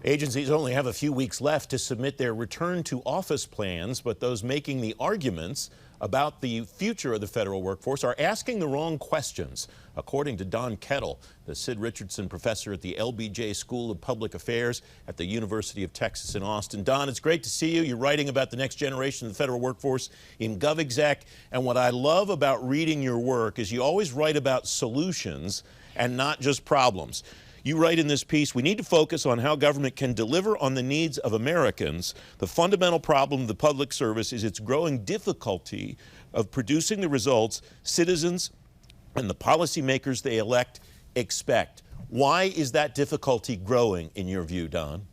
Agencies only have a few weeks left to submit their return to office plans, but those making the arguments about the future of the federal workforce are asking the wrong questions, according to Don Kettl, the Sid Richardson professor at the LBJ School of Public Affairs at the University of Texas in Austin. Don, it's great to see you. You're writing about the next generation of the federal workforce in GovExec, and what I love about reading your work is you always write about solutions and not just problems. You write in this piece, we need to focus on how government can deliver on the needs of Americans. The fundamental problem of the public service is its growing difficulty of producing the results citizens and the policymakers they elect expect. Why is that difficulty growing, in your view, Don?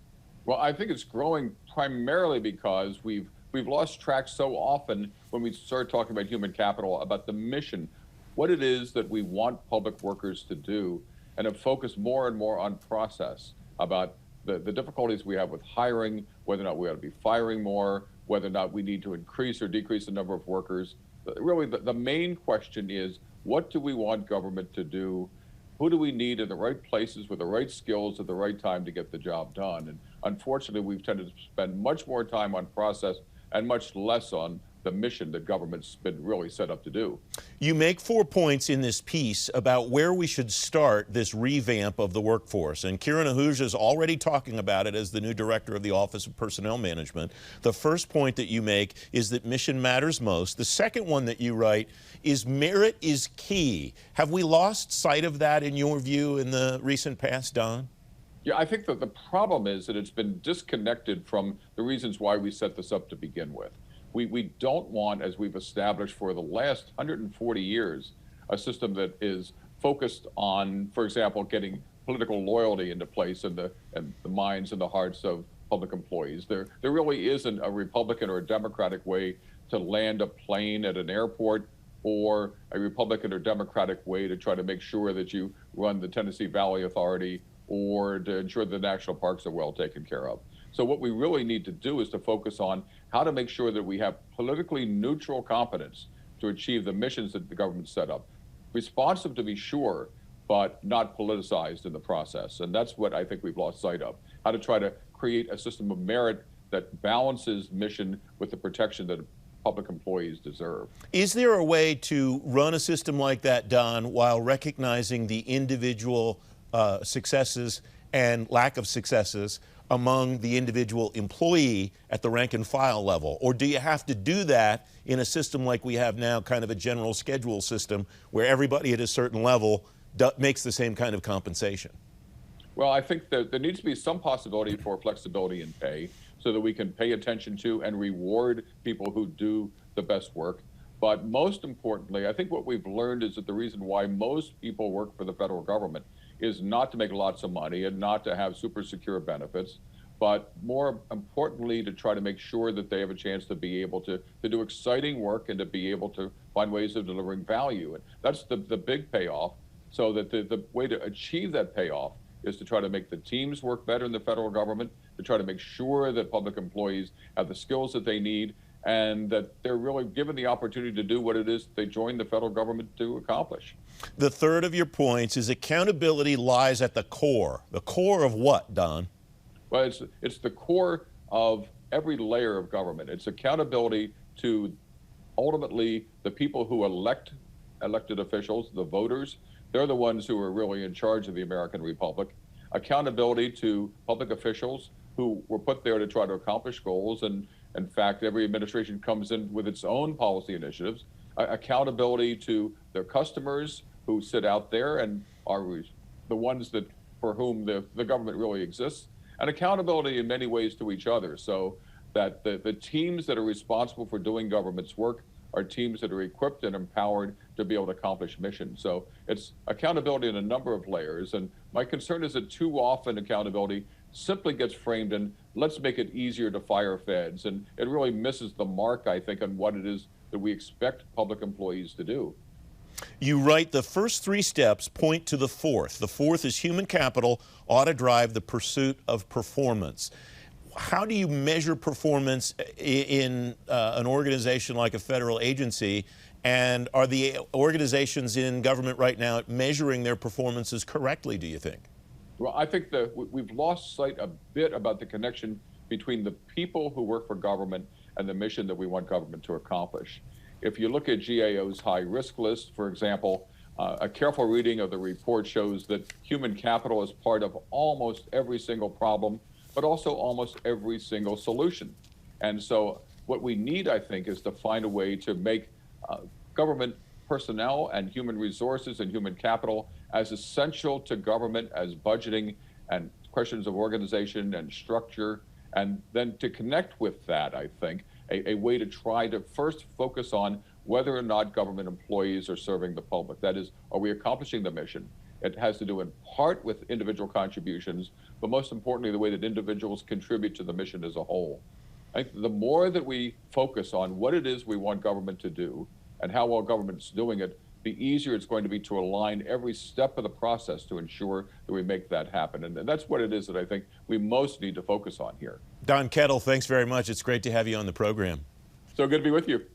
Well, I think it's growing primarily because we've lost track so often when we start talking about human capital, about the mission, what it is that we want public workers to do, and have focused more and more on process, about the difficulties we have with hiring, whether or not we ought to be firing more, whether or not we need to increase or decrease the number of workers. Really, the main question is, what do we want government to do? Who do we need in the right places with the right skills at the right time to get the job done? And unfortunately, we've tended to spend much more time on process and much less on the mission that government's been really set up to do. You make 4 points in this piece about where we should start this revamp of the workforce, and Kiran Ahuja is already talking about it as the new director of the Office of Personnel Management. The first point that you make is that mission matters most. The second one that you write is merit is key. Have we lost sight of that, in your view, in the recent past, Don? Yeah, I think that the problem is that it's been disconnected from the reasons why we set this up to begin with. We don't want, as we've established for the last 140 years, a system that is focused on, for example, getting political loyalty into place in the minds and the hearts of public employees. There really isn't a Republican or a Democratic way to land a plane at an airport, or a Republican or Democratic way to try to make sure that you run the Tennessee Valley Authority, or to ensure the national parks are well taken care of. So what we really need to do is to focus on how to make sure that we have politically neutral competence to achieve the missions that the government set up. Responsive, to be sure, but not politicized in the process. And that's what I think we've lost sight of, how to try to create a system of merit that balances mission with the protection that public employees deserve. Is there a way to run a system like that, Don, while recognizing the individual successes and lack of successes among the individual employee at the rank and file level? Or do you have to do that in a system like we have now, kind of a general schedule system, where everybody at a certain level makes the same kind of compensation? Well, I think that there needs to be some possibility for flexibility in pay, so that we can pay attention to and reward people who do the best work. But most importantly, I think what we've learned is that the reason why most people work for the federal government is not to make lots of money and not to have super secure benefits, but more importantly, to try to make sure that they have a chance to be able to do exciting work and to be able to find ways of delivering value. And that's the big payoff. So that the way to achieve that payoff is to try to make the teams work better in the federal government, to try to make sure that public employees have the skills that they need, and that they're really given the opportunity to do what it is they joined the federal government to accomplish. The third of your points is accountability lies at the core. The core of what, Don? Well, it's the core of every layer of government. It's accountability to ultimately the people who elected officials, the voters. They're the ones who are really in charge of the American Republic. Accountability to public officials who were put there to try to accomplish goals, and in fact, every administration comes in with its own policy initiatives. Accountability to their customers who sit out there and are the ones that for whom the government really exists, and accountability in many ways to each other, so that the teams that are responsible for doing government's work are teams that are equipped and empowered to be able to accomplish missions. So it's accountability in a number of layers. And my concern is that too often accountability simply gets framed in, let's make it easier to fire feds. And it really misses the mark, I think, on what it is that we expect public employees to do. You write the first 3 steps point to the fourth. The fourth is human capital ought to drive the pursuit of performance. How do you measure performance in an organization like a federal agency? And are the organizations in government right now measuring their performances correctly, do you think? Well, I think that we've lost sight a bit about the connection between the people who work for government and the mission that we want government to accomplish. If you look at GAO's high risk list, for example, a careful reading of the report shows that human capital is part of almost every single problem, but also almost every single solution. And so what we need, I think, is to find a way to make government personnel and human resources and human capital as essential to government as budgeting and questions of organization and structure. And then to connect with that, I think, a way to try to first focus on whether or not government employees are serving the public. That is, are we accomplishing the mission? It has to do in part with individual contributions, but most importantly, the way that individuals contribute to the mission as a whole. I think the more that we focus on what it is we want government to do and how well government's doing it, the easier it's going to be to align every step of the process to ensure that we make that happen. And that's what it is that I think we most need to focus on here. Don Kettl, thanks very much. It's great to have you on the program. So good to be with you.